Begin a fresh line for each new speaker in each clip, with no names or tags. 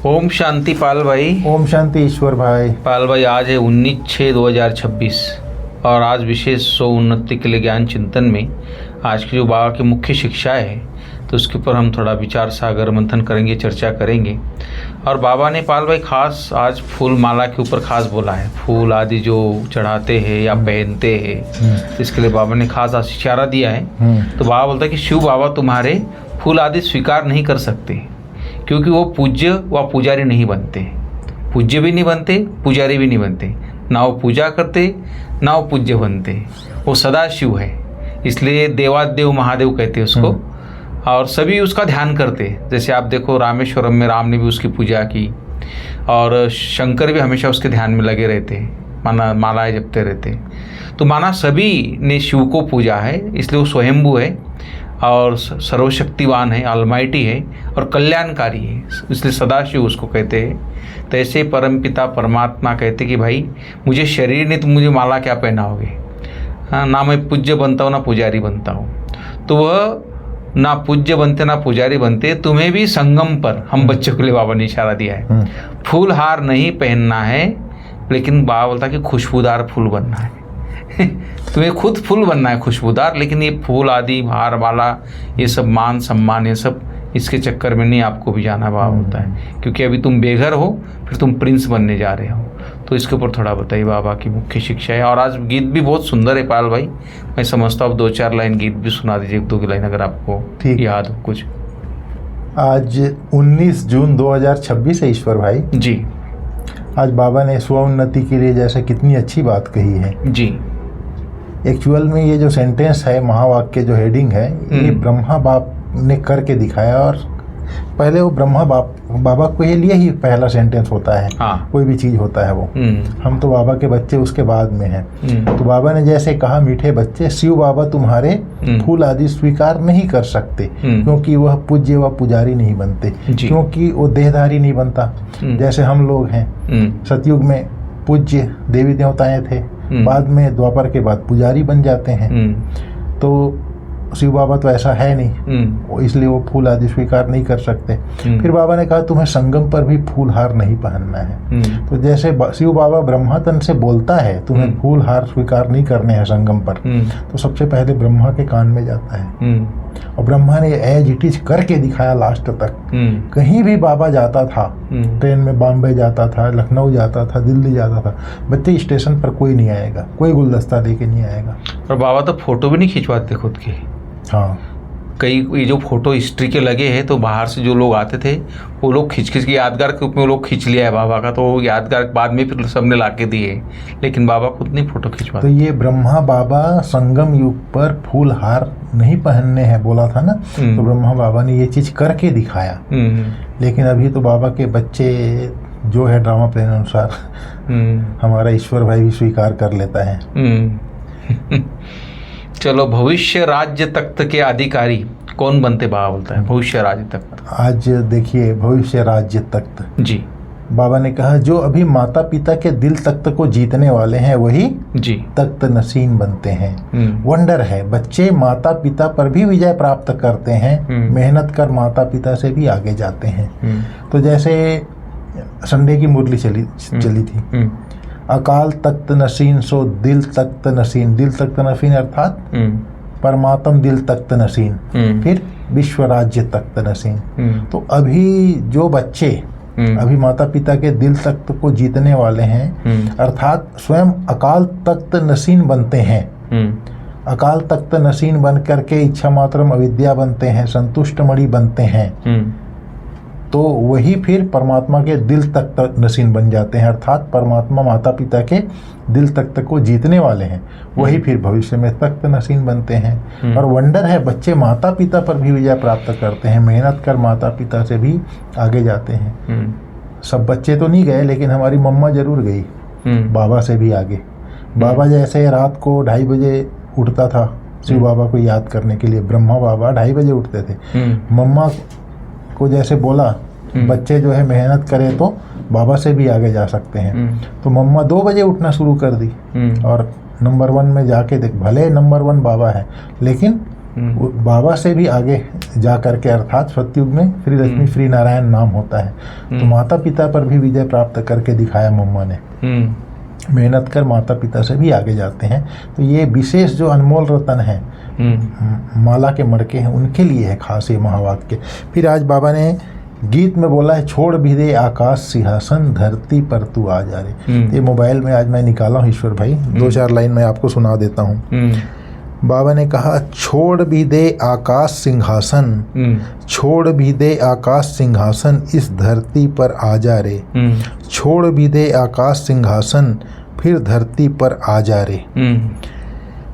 ओम शांति पाल भाई।
ओम शांति ईश्वर भाई।
पाल भाई, आज है 19/6/2026 और आज विशेष स्व उन्नति के लिए ज्ञान चिंतन में आज की जो बाबा की मुख्य शिक्षाएं है तो उसके ऊपर हम थोड़ा विचार सागर मंथन करेंगे, चर्चा करेंगे। और बाबा ने पाल भाई खास आज फूल माला के ऊपर खास बोला है, फूल आदि जो चढ़ाते हैं या पहनते हैं इसके लिए बाबा ने खास इशारा दिया है। तो बाबा बोलता है कि शिव बाबा तुम्हारे फूल आदि स्वीकार नहीं कर सकते क्योंकि वो पूज्य व पुजारी नहीं बनते, पूज्य भी नहीं बनते, पुजारी भी नहीं बनते, ना वो पूजा करते ना वो पूज्य बनते, वो सदा शिव है। इसलिए देवादेव महादेव कहते हैं उसको और सभी उसका ध्यान करते। जैसे आप देखो रामेश्वरम में राम ने भी उसकी पूजा की और शंकर भी हमेशा उसके ध्यान में लगे रहते, माना मालाएं जपते रहते। तो माना सभी ने शिव को पूजा है, इसलिए वो स्वयंभू है और सर्वशक्तिवान है, ऑलमाइटी है और कल्याणकारी है, इसलिए सदाशिव उसको कहते हैं। तो ऐसे परमपिता परमात्मा कहते कि भाई मुझे शरीर नहीं तो मुझे माला क्या पहनाओगे। हाँ, ना मैं पूज्य बनता हूँ ना पुजारी बनता हूँ। तो वह ना पूज्य बनते ना पुजारी बनते, तुम्हें भी संगम पर हम बच्चों के लिए बाबा ने इशारा दिया है। फूल हार नहीं पहनना है, लेकिन बाबा बोलता कि खुशबूदार फूल बनना है। तुम्हें खुद फूल बनना है खुशबूदार, लेकिन ये फूल आदि हार माला ये सब मान सम्मान ये सब इसके चक्कर में नहीं आपको भी जाना बाबा होता है, क्योंकि अभी तुम बेघर हो फिर तुम प्रिंस बनने जा रहे हो। तो इसके ऊपर थोड़ा बताइए बाबा की मुख्य शिक्षा है। और आज गीत भी बहुत सुंदर है पाल भाई, मैं समझता हूँ आप 2-4 लाइन गीत भी सुना दीजिए, 1-2 लाइन अगर आपको याद हो कुछ।
आज 19 जून 2026 है ईश्वर भाई
जी।
आज बाबा ने स्वोन्नति के लिए जैसे कितनी अच्छी बात कही है
जी।
एक्चुअल में ये जो सेंटेंस है महावाक्य जो हेडिंग है ये ब्रह्मा बाप ने करके दिखाया और पहले वो ब्रह्मा बाबा को ये लिए ही पहला सेंटेंस होता है।
हाँ।
कोई भी चीज़ होता है वो हम तो बाबा के बच्चे उसके बाद में हैं। तो बाबा ने जैसे कहा मीठे बच्चे शिव बाबा तुम्हारे फूल आदि स्वीकार नहीं कर सकते क्योंकि वह पूज्य व पुजारी नहीं बनते, क्योंकि वो देहधारी नहीं बनता। जैसे हम लोग हैं, सतयुग में पूज्य देवी देवताएं थे, बाद में द्वापर के बाद पुजारी बन जाते हैं। तो शिव बाबा तो ऐसा है नहीं, इसलिए वो फूल आदि स्वीकार नहीं कर सकते। फिर बाबा ने कहा तुम्हें संगम पर भी फूल हार नहीं पहनना है। तो जैसे शिव बाबा ब्रह्मा तन से बोलता है तुम्हें फूल हार स्वीकार नहीं करने हैं संगम पर, तो सबसे पहले ब्रह्मा के कान में जाता है और ब्रह्मा ने एज इट इज करके दिखाया लास्ट तक। कहीं भी बाबा जाता था, ट्रेन में बॉम्बे जाता था, लखनऊ जाता था, दिल्ली जाता था, बच्चे स्टेशन पर कोई नहीं आएगा, कोई गुलदस्ता लेके नहीं आएगा।
और बाबा तो फोटो भी नहीं खिंचवाते खुद के।
हाँ,
कई ये जो फोटो हिस्ट्री के लगे हैं तो बाहर से जो लोग आते थे वो लोग खींच के यादगार के रूप में वो लोग खींच लिया है बाबा का, तो वो यादगार बाद में फिर सबने ला के दिए, लेकिन बाबा खुद नहीं फोटो खिंचवाते।
तो ये ब्रह्मा बाबा संगम युग पर फूल हार नहीं पहनने हैं बोला था ना, तो ब्रह्मा बाबा ने ये चीज करके दिखाया। लेकिन अभी तो बाबा के बच्चे जो है ड्रामा प्लान अनुसार हमारा ईश्वर भाई भी स्वीकार कर लेता है।
चलो, भविष्य राज्य तख्त के अधिकारी कौन बनते बाबा बोलता है? भविष्य राज्य तख्त। आज
देखिए भविष्य राज्य तख्त
जी,
बाबा ने कहा जो अभी माता पिता के दिल तख्त को जीतने वाले हैं वही
जी
तख्त नसीन बनते हैं। वंडर है, बच्चे माता पिता पर भी विजय प्राप्त करते हैं, मेहनत कर माता पिता से भी आगे जाते हैं। तो जैसे संडे की मुरली चली थी, अकाल तख्त नसीन सो दिल तख्त नसीन। दिल तख्त नसीन अर्थात परमात्म दिल तख्त नसीन, फिर विश्व राज्य तख्त नसीन। तो अभी जो बच्चे अभी माता पिता के दिल तख्त को जीतने वाले हैं अर्थात स्वयं अकाल तख्त नसीन बनते हैं। अकाल तख्त नसीन बन करके इच्छा मात्रम अविद्या बनते हैं, संतुष्ट मणि बनते हैं, तो वही फिर परमात्मा के दिल तख्त नसीन बन जाते हैं। अर्थात परमात्मा माता पिता के दिल तख्त को जीतने वाले हैं, वही फिर भविष्य में तख्त नसीन बनते हैं। और वंडर है, बच्चे माता पिता पर भी विजय प्राप्त करते हैं, मेहनत कर माता पिता से भी आगे जाते हैं। सब बच्चे तो नहीं गए, लेकिन हमारी मम्मा जरूर गई बाबा से भी आगे। बाबा जैसे रात को 2:30 बजे उठता था शिव बाबा को याद करने के लिए, ब्रह्मा बाबा 2:30 बजे उठते थे। मम्मा को जैसे बोला बच्चे जो है मेहनत करें तो बाबा से भी आगे जा सकते हैं, तो मम्मा 2 बजे उठना शुरू कर दी और नंबर 1 में जाके देख, भले नंबर 1 बाबा है लेकिन वो बाबा से भी आगे जा करके, अर्थात सतयुग में श्री लक्ष्मी श्री नारायण नाम होता है। तो माता पिता पर भी विजय प्राप्त करके दिखाया मम्मा ने। मेहनत कर माता पिता से भी आगे जाते हैं। तो ये विशेष जो अनमोल रतन है माला के मड़के हैं, उनके लिए है खास ये महावाक्य। फिर आज बाबा ने गीत में बोला है, छोड़ भी दे आकाश सिंहासन धरती पर तू आ जा रे। ये मोबाइल में आज मैं निकाला हूँ ईश्वर भाई, 2-4 लाइन मैं आपको सुना देता हूँ। बाबा ने कहा, छोड़ भी दे आकाश सिंहासन, छोड़ भी दे आकाश सिंहासन इस धरती पर आ जा रे। छोड़ भी दे आकाश सिंहासन फिर धरती पर आ जा रे।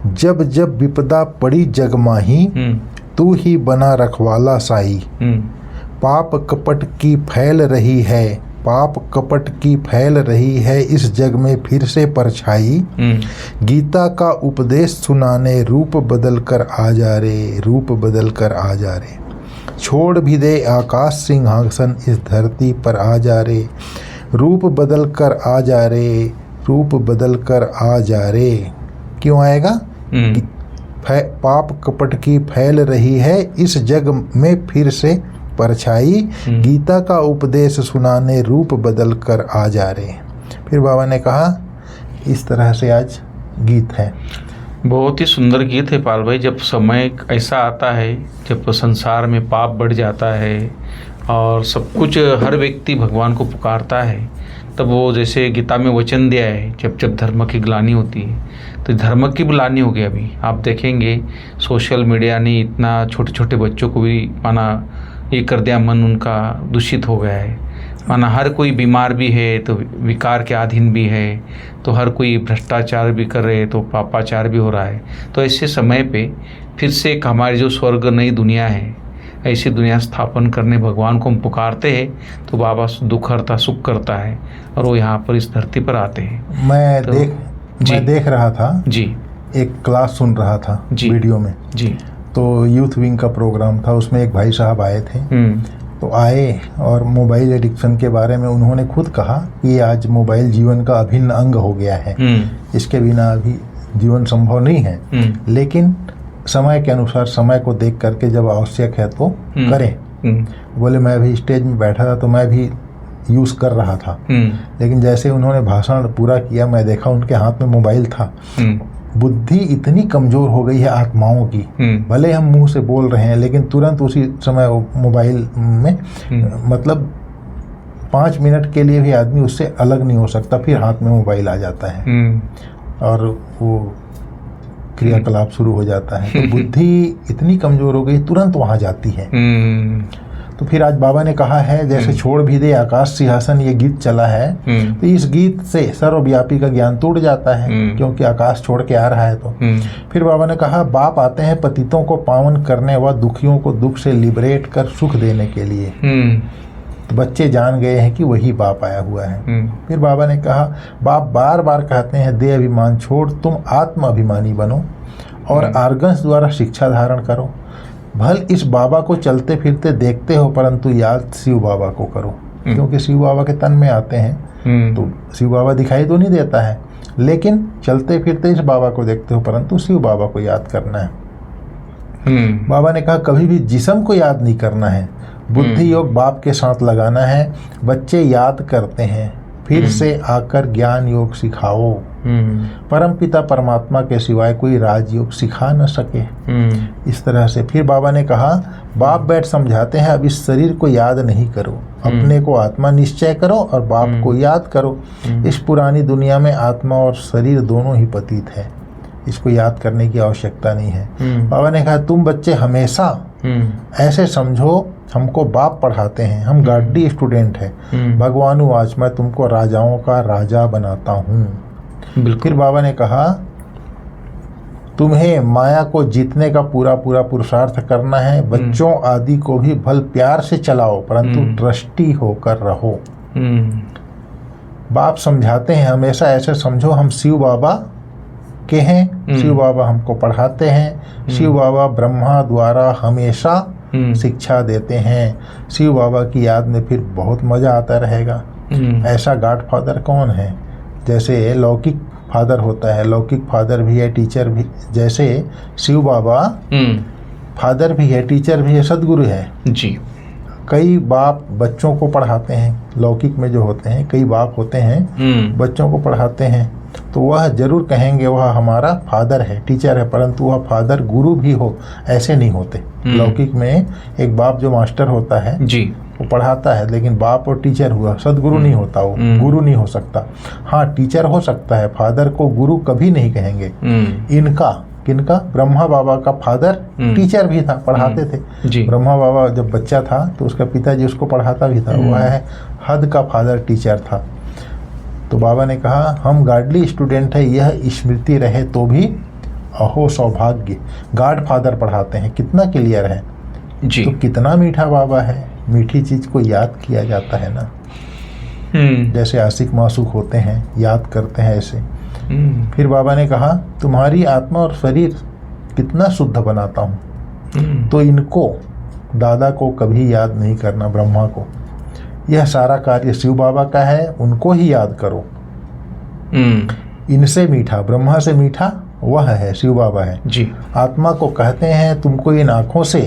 जब जब विपदा पड़ी जगमाही तू ही बना रखवाला साई। पाप कपट की फैल रही है, पाप कपट की फैल रही है इस जग में फिर से परछाई। गीता का उपदेश सुनाने रूप बदल कर आ जा रे, रूप बदल कर आ जा रे। छोड़ भी दे आकाश सिंहासन इस धरती पर आ जा रे। रूप बदल कर आ जा रे, रूप बदल कर आ जा रे। क्यों आएगा? पाप कपट की फैल रही है इस जग में फिर से परछाई। गीता का उपदेश सुनाने रूप बदल कर आ जा रे। फिर बाबा ने कहा, इस तरह से आज गीत है।
बहुत ही सुंदर गीत है पाल भाई। जब समय ऐसा आता है जब संसार में पाप बढ़ जाता है और सब कुछ, हर व्यक्ति भगवान को पुकारता है, तब वो जैसे गीता में वचन दिया है, जब जब धर्म की ग्लानि होती है, तो धर्म की ग्लानि हो गई। अभी आप देखेंगे सोशल मीडिया ने इतना छोटे छोटे बच्चों को भी माना ये कर दिया, मन उनका दूषित हो गया है। माना हर कोई बीमार भी है तो विकार के अधीन भी है, तो हर कोई भ्रष्टाचार भी कर रहे हैं तो पापाचार भी हो रहा है। तो ऐसे समय पे फिर से एक हमारी जो स्वर्ग नई दुनिया है, ऐसी दुनिया स्थापन करने भगवान को हम पुकारते हैं, तो बाबा दुख हरता सुख करता है और वो यहाँ पर इस धरती पर आते हैं।
मैं देख रहा था जी, एक क्लास सुन रहा था वीडियो में जी। तो यूथ विंग का प्रोग्राम था, उसमें एक भाई साहब आए थे। तो आए और मोबाइल एडिक्शन के बारे में उन्होंने खुद कहा कि आज मोबाइल जीवन का अभिन्न अंग हो गया है, इसके बिना अभी जीवन संभव नहीं है, लेकिन समय के अनुसार, समय को देख करके जब आवश्यक है तो करें। बोले मैं भी स्टेज में बैठा था तो मैं भी यूज़ कर रहा था, लेकिन जैसे उन्होंने भाषण पूरा किया मैं देखा उनके हाथ में मोबाइल था। बुद्धि इतनी कमज़ोर हो गई है आत्माओं की, भले हम मुंह से बोल रहे हैं लेकिन तुरंत उसी समय मोबाइल में मतलब 5 मिनट के लिए भी आदमी उससे अलग नहीं हो सकता, फिर हाथ में मोबाइल आ जाता है और वो क्रियाकलाप शुरू हो जाता है। तो बुद्धि इतनी कमज़ोर हो गई, तुरंत वहाँ जाती है। तो फिर आज बाबा ने कहा है, जैसे छोड़ भी दे आकाश सिंहासन ये गीत चला है, तो इस गीत से सर्वव्यापी का ज्ञान टूट जाता है, क्योंकि आकाश छोड़ के आ रहा है। तो फिर बाबा ने कहा, बाप आते हैं पतितों को पावन करने व दुखियों को दुख से लिबरेट कर सुख देने के लिए। तो बच्चे जान गए हैं कि वही बाप आया हुआ है। फिर बाबा ने कहा, बाप बार बार कहते हैं, दे अभिमान छोड़ तुम आत्म अभिमानी बनो और आर्गन्स द्वारा शिक्षा धारण करो। भल इस बाबा को चलते फिरते देखते हो, परंतु याद शिव बाबा को करो, क्योंकि शिव बाबा के तन में आते हैं तो शिव बाबा दिखाई तो नहीं देता है, लेकिन चलते फिरते इस बाबा को देखते हो, परंतु शिव बाबा को याद करना है। बाबा ने कहा, कभी भी जिस्म को याद नहीं करना है, बुद्धि योग बाप के साथ लगाना है। बच्चे याद करते हैं, फिर से आकर ज्ञान योग सिखाओ। परम पिता परमात्मा के सिवाय कोई राजयोग सिखा न सके। इस तरह से फिर बाबा ने कहा, बाप बैठ समझाते हैं, अब इस शरीर को याद नहीं करो, अपने को आत्मा निश्चय करो और बाप को याद करो। इस पुरानी दुनिया में आत्मा और शरीर दोनों ही पतित है, इसको याद करने की आवश्यकता नहीं है। बाबा ने कहा, तुम बच्चे हमेशा ऐसे समझो, हमको बाप पढ़ाते हैं, हम गाड़ी स्टूडेंट हैं। भगवानु आज मैं तुमको राजाओं का राजा बनाता हूँ। फिर बाबा ने कहा, तुम्हें माया को जीतने का पूरा पूरा पुरुषार्थ करना है। बच्चों आदि को भी भल प्यार से चलाओ, परंतु ट्रस्टी होकर रहो। बाप समझाते हैं, हमेशा ऐसे समझो हम शिव बाबा के हैं, शिव बाबा हमको पढ़ाते हैं, शिव बाबा ब्रह्मा द्वारा हमेशा शिक्षा देते हैं। शिव बाबा की याद में फिर बहुत मज़ा आता रहेगा। ऐसा गॉड फादर कौन है? जैसे लौकिक फादर होता है, लौकिक फादर भी है, टीचर भी, जैसे शिव बाबा फादर भी है, टीचर भी है, सदगुरु है
जी।
कई बाप बच्चों को पढ़ाते हैं, लौकिक में जो होते हैं कई बाप होते हैं बच्चों को पढ़ाते हैं, तो वह जरूर कहेंगे वह हमारा फादर है, टीचर है, परंतु वह फादर गुरु भी हो ऐसे नहीं होते। लौकिक में एक बाप जो मास्टर होता है
जी,
वो पढ़ाता है, लेकिन बाप और टीचर हुआ, सदगुरु नहीं होता, वो गुरु नहीं हो सकता। हाँ, टीचर हो सकता है, फादर को गुरु कभी नहीं कहेंगे। किनका ब्रह्मा बाबा का फादर टीचर भी था, पढ़ाते थे। ब्रह्मा बाबा जब बच्चा था तो उसका पिताजी उसको पढ़ाता भी था, वह है हद का फादर टीचर था। तो बाबा ने कहा हम गार्डली स्टूडेंट है, यह स्मृति रहे तो भी अहो सौभाग्य। गॉड फादर पढ़ाते हैं, कितना क्लियर है जी। तो कितना मीठा बाबा है, मीठी चीज को याद किया जाता है ना। जैसे आशिक मासूक होते हैं, याद करते हैं ऐसे। फिर बाबा ने कहा तुम्हारी आत्मा और शरीर कितना शुद्ध बनाता हूँ, तो इनको दादा को कभी याद नहीं करना, ब्रह्मा को। यह सारा कार्य शिव बाबा का है, उनको ही याद करो। इनसे मीठा, ब्रह्मा से मीठा वह है, शिव बाबा है जी। आत्मा को कहते हैं तुमको इन आँखों से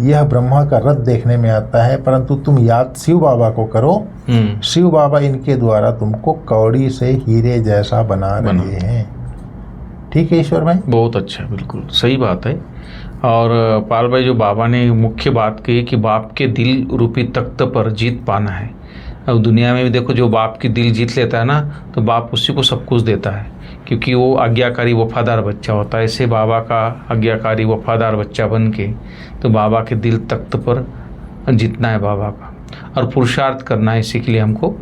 यह ब्रह्मा का रथ देखने में आता है, परंतु तुम याद शिव बाबा को करो। शिव बाबा इनके द्वारा तुमको कौड़ी से हीरे जैसा बना रहे हैं। ठीक है ईश्वर भाई, बहुत
अच्छा, बिल्कुल सही बात है। और पाल भाई, जो बाबा ने मुख्य बात कही कि बाप के दिल रूपी तख्त पर जीत पाना है। अब दुनिया में भी देखो, जो बाप की दिल जीत लेता है ना, तो बाप उसी को सब कुछ देता है, क्योंकि वो आज्ञाकारी वफादार बच्चा होता है। ऐसे बाबा का आज्ञाकारी वफादार बच्चा बन के तो बाबा के दिल तख्त पर जीतना है बाबा का, और पुरुषार्थ करना है इसी के लिए हमको।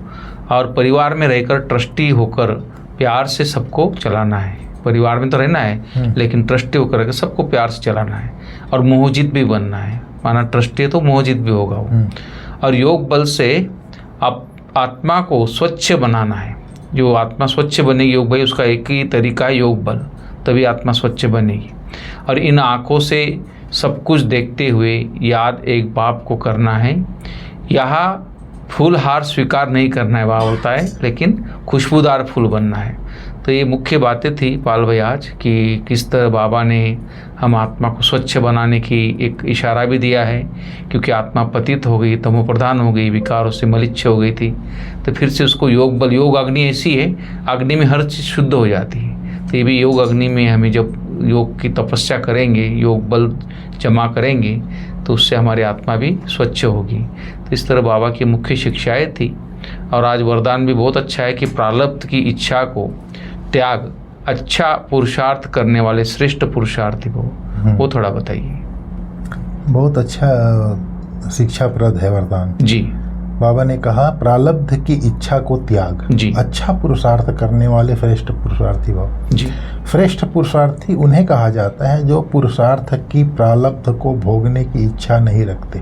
और परिवार में रहकर ट्रस्टी होकर प्यार से सबको चलाना है। परिवार में तो रहना है, लेकिन ट्रस्टी होकर सबको प्यार से चलाना है, और मोहजित भी बनना है। माना ट्रस्टी है तो मोहजित भी होगा वो। और योग बल से आत्मा को स्वच्छ बनाना है। जो आत्मा स्वच्छ बनेगी योग भाई, उसका एक ही तरीका है योग बल, तभी आत्मा स्वच्छ बनेगी। और इन आँखों से सब कुछ देखते हुए याद एक बाप को करना है। यहाँ फूल हार स्वीकार नहीं करना है, वहाँ होता है, लेकिन खुशबूदार फूल बनना है। तो ये मुख्य बातें थी पाल भाई आज, कि किस तरह बाबा ने हम आत्मा को स्वच्छ बनाने की एक इशारा भी दिया है, क्योंकि आत्मा पतित हो गई, तमो प्रधान हो गई, विकारों से मलिच्छ हो गई थी। तो फिर से उसको योग बल, योग अग्नि ऐसी है, अग्नि में हर चीज़ शुद्ध हो जाती है। तो ये भी योग अग्नि में हमें जब योग की तपस्या करेंगे, योग बल जमा करेंगे, तो उससे हमारी आत्मा भी स्वच्छ होगी। तो इस तरह बाबा की मुख्य शिक्षाएँ थी। और आज वरदान भी बहुत अच्छा है कि प्रारब्ध की इच्छा को त्याग अच्छा पुरुषार्थ करने वाले श्रेष्ठ पुरुषार्थी वो थोड़ा बताइए।
बहुत अच्छा शिक्षाप्रद है वरदान
जी।
बाबा ने कहा प्रारब्ध की इच्छा को त्याग
जी।
अच्छा पुरुषार्थ करने वाले श्रेष्ठ पुरुषार्थी बाबा
जी।
श्रेष्ठ पुरुषार्थी उन्हें कहा जाता है जो पुरुषार्थ की प्रारब्ध को भोगने की इच्छा नहीं रखते।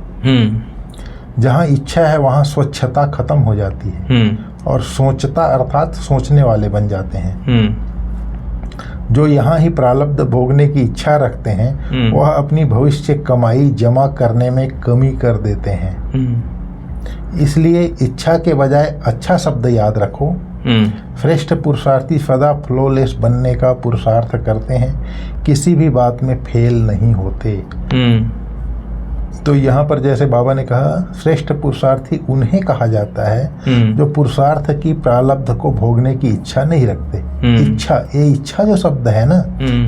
जहाँ इच्छा है वहाँ स्वच्छता खत्म हो जाती है, और सोचता अर्थात सोचने वाले बन जाते हैं। जो यहाँ ही प्रारब्ध भोगने की इच्छा रखते हैं वह अपनी भविष्य कमाई जमा करने में कमी कर देते हैं। इसलिए इच्छा के बजाय अच्छा शब्द याद रखो। श्रेष्ठ पुरुषार्थी सदा फ्लोलेस बनने का पुरुषार्थ करते हैं, किसी भी बात में फेल नहीं होते। तो यहाँ पर जैसे बाबा ने कहा श्रेष्ठ पुरुषार्थी उन्हें कहा जाता है जो पुरुषार्थ की प्रारब्ध को भोगने की इच्छा नहीं रखते। इच्छा, ये इच्छा जो शब्द है ना,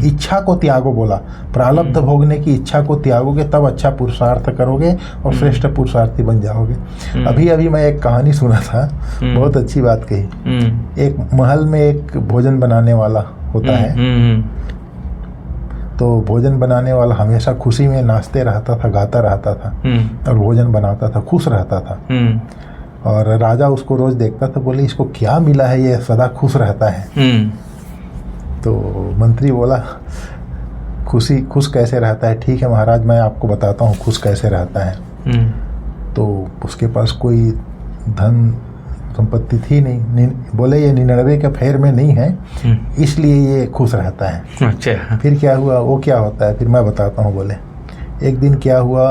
इच्छा को त्यागो बोला। प्रारब्ध भोगने की इच्छा को त्यागोगे तब अच्छा पुरुषार्थ करोगे और श्रेष्ठ पुरुषार्थी बन जाओगे। अभी अभी मैं एक कहानी सुना था, बहुत अच्छी बात कही। एक महल में एक भोजन बनाने वाला होता है, तो भोजन बनाने वाला हमेशा खुशी में नाचते रहता था, गाता रहता था और भोजन बनाता था, खुश रहता था। और राजा उसको रोज देखता था, बोले इसको क्या मिला है, ये सदा खुश रहता है। तो मंत्री बोला खुश कैसे रहता है? ठीक है महाराज, मैं आपको बताता हूँ खुश कैसे रहता है। तो उसके पास कोई धन संपत्ति थी नहीं, बोले ये 99 के फेर में नहीं है, इसलिए ये खुश रहता है।
अच्छा।
फिर क्या हुआ, वो क्या होता है फिर मैं बताता हूँ। बोले एक दिन क्या हुआ,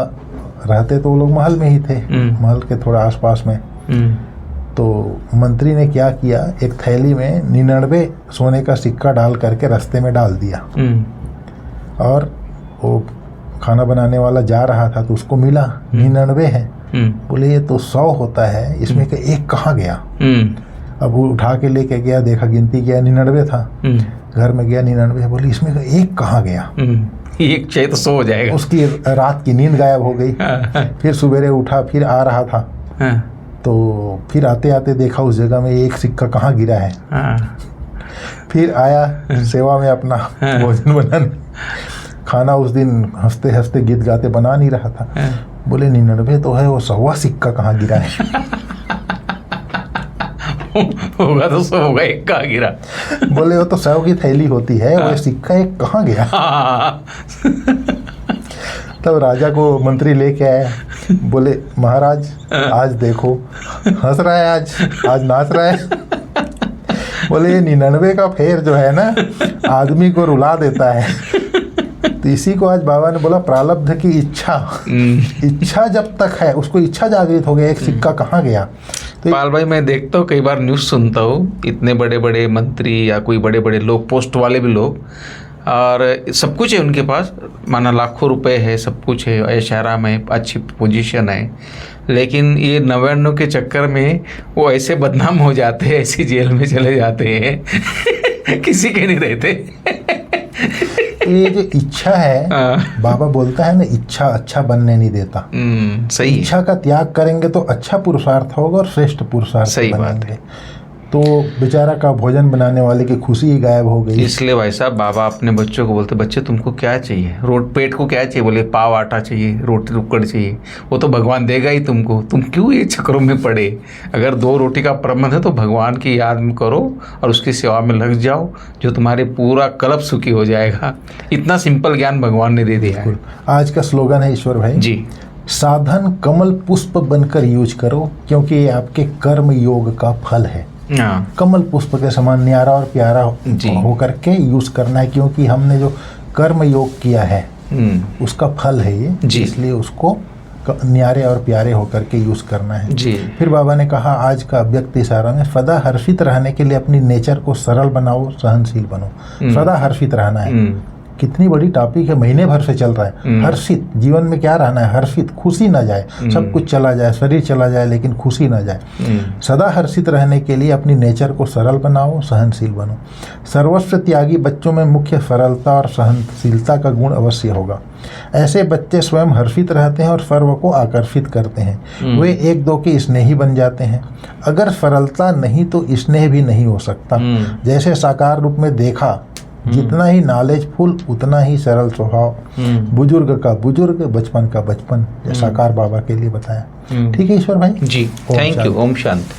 रहते तो वो लोग महल में ही थे, महल के थोड़ा आसपास में। तो मंत्री ने क्या किया, एक थैली में 99 सोने का सिक्का डाल करके रास्ते में डाल दिया, और वो खाना बनाने वाला जा रहा था तो उसको मिला 99 है। बोले ये तो 100 होता है, इसमें का एक कहाँ गया। अब वो उठा के लेके गया, देखा गिनती किया 99 था। घर में गया 99, बोले इसमें का एक कहाँ गया।
एक चाहिए तो 100 हो जाएगा।
उसकी रात की नींद गायब हो गई। फिर सवेरे उठा, फिर आ रहा था तो फिर आते आते देखा उस जगह में एक सिक्का कहाँ गिरा है। फिर आया सेवा में अपना भोजन बनाने, खाना उस दिन हंसते हंसते गीत गाते बना नहीं रहा था। बोले 99 तो है, वो 100वां सिक्का कहाँ गिरा है।
होगा तो 100 होगा, एक कहाँ गिरा।
बोले वो तो 100 की थैली होती है, वो सिक्का एक कहाँ गया। तब राजा को मंत्री लेके आया, बोले महाराज आज देखो हंस रहा है, आज नाच रहा है। बोले ये 99 का फेर जो है ना आदमी को रुला देता है। तो इसी को आज बाबा ने बोला प्रारब्ध की इच्छा जब तक है, उसको इच्छा जागृत हो गया, एक सिक्का कहाँ गया। तो
पाल भाई मैं देखता हूँ, कई बार न्यूज़ सुनता हूँ, इतने बड़े बड़े मंत्री या कोई बड़े बड़े लोग, पोस्ट वाले भी लोग, और सब कुछ है उनके पास, माना लाखों रुपए है, सब कुछ है, ऐश-आराम है, अच्छी पोजीशन है, लेकिन ये 99 के चक्कर में वो ऐसे बदनाम हो जाते हैं, ऐसी जेल में चले जाते हैं किसी के नहीं रहते।
ये जो इच्छा है, बाबा बोलता है ना, इच्छा अच्छा बनने नहीं देता।
सही।
इच्छा का त्याग करेंगे तो अच्छा पुरुषार्थ होगा और श्रेष्ठ पुरुषार्थ
सही
बनेंगे।
बात है।
तो बेचारा का भोजन बनाने वाले की खुशी ही गायब हो गई।
इसलिए भाई साहब बाबा अपने बच्चों को बोलते, बच्चे तुमको क्या चाहिए, पेट को क्या चाहिए। बोले पाव आटा चाहिए, रोटी टुकड़ चाहिए, वो तो भगवान देगा ही तुमको, तुम क्यों ये चक्करों में पड़े। अगर 2 रोटी का प्रबंध है तो भगवान की याद में करो और उसकी सेवा में लग जाओ, जो तुम्हारे पूरा कल्प सुखी हो जाएगा। इतना सिंपल ज्ञान भगवान ने दे दिया है।
आज का स्लोगन है ईश्वर भाई
जी,
साधन कमल पुष्प बनकर यूज करो, क्योंकि ये आपके कर्म योग का फल है। कमल पुष्प के समान न्यारा और प्यारा होकर के यूज करना है, क्योंकि हमने जो कर्म योग किया है उसका फल है ये, इसलिए उसको न्यारे और प्यारे होकर के यूज करना है
जी।
फिर बाबा ने कहा आज का व्यक्ति इशारा में सदा हर्षित रहने के लिए अपनी नेचर को सरल बनाओ, सहनशील बनो। सदा हर्षित रहना है। कितनी बड़ी टॉपिक है, महीने भर से चल रहा है। हर्षित, जीवन में क्या रहना है, हर्षित, खुशी ना जाए, सब कुछ चला जाए, शरीर चला जाए, लेकिन खुशी ना जाए। सदा हर्षित रहने के लिए अपनी नेचर को सरल बनाओ, सहनशील बनो। सर्वस्व त्यागी बच्चों में मुख्य सरलता और सहनशीलता का गुण अवश्य होगा। ऐसे बच्चे स्वयं हर्षित रहते हैं और सर्व को आकर्षित करते हैं। वे एक दो के स्नेही बन जाते हैं। अगर सरलता नहीं तो स्नेह भी नहीं हो सकता। जैसे साकार रूप में देखा, जितना ही नॉलेजफुल उतना ही सरल स्वभाव। बुजुर्ग का बुजुर्ग, बचपन का बचपन, साकार बाबा के लिए बताया। ठीक है ईश्वर भाई
जी, थैंक यू। ओम शांति।